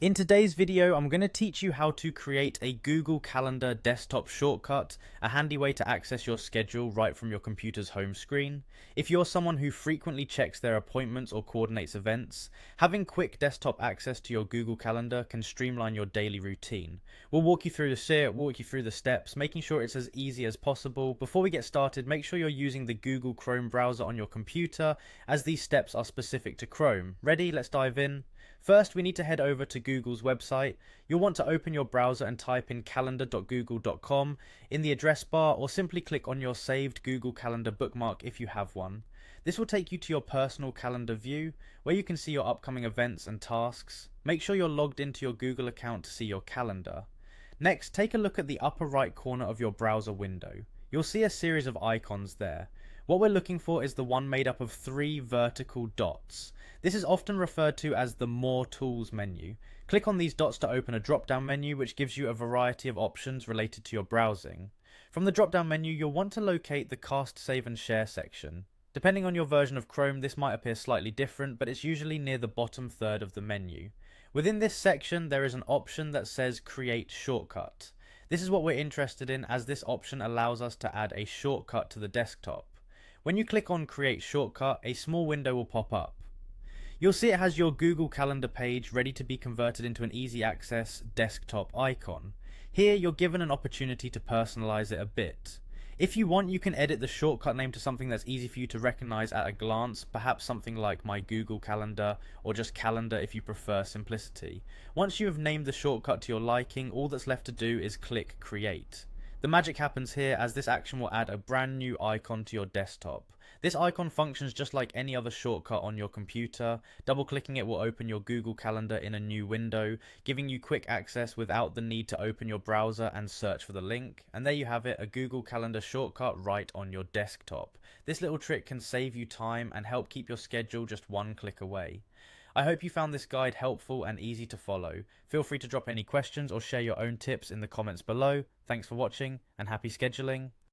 In today's video, I'm going to teach you how to create a Google Calendar desktop shortcut, a handy way to access your schedule right from your computer's home screen. If you're someone who frequently checks their appointments or coordinates events, having quick desktop access to your Google Calendar can streamline your daily routine. We'll walk you through the steps, making sure it's as easy as possible. Before we get started, make sure you're using the Google Chrome browser on your computer, as these steps are specific to Chrome. Ready? Let's dive in. First, we need to head over to Google's website. You'll want to open your browser and type in calendar.google.com in the address bar, or simply click on your saved Google Calendar bookmark if you have one. This will take you to your personal calendar view, where you can see your upcoming events and tasks. Make sure you're logged into your Google account to see your calendar. Next, take a look at the upper right corner of your browser window. You'll see a series of icons there. What we're looking for is the one made up of 3 vertical dots. This is often referred to as the More Tools menu. Click on these dots to open a drop-down menu which gives you a variety of options related to your browsing. From the drop-down menu, you'll want to locate the Cast, Save and Share section. Depending on your version of Chrome, this might appear slightly different, but it's usually near the bottom third of the menu. Within this section, there is an option that says Create Shortcut. This is what we're interested in, as this option allows us to add a shortcut to the desktop. When you click on Create Shortcut, a small window will pop up. You'll see it has your Google Calendar page ready to be converted into an easy access desktop icon. Here you're given an opportunity to personalize it a bit. If you want, you can edit the shortcut name to something that's easy for you to recognize at a glance, perhaps something like My Google Calendar, or just Calendar if you prefer simplicity. Once you have named the shortcut to your liking, all that's left to do is click Create. The magic happens here, as this action will add a brand new icon to your desktop. This icon functions just like any other shortcut on your computer. Double clicking it will open your Google Calendar in a new window, giving you quick access without the need to open your browser and search for the link. And there you have it, a Google Calendar shortcut right on your desktop. This little trick can save you time and help keep your schedule just one click away. I hope you found this guide helpful and easy to follow. Feel free to drop any questions or share your own tips in the comments below. Thanks for watching and happy scheduling.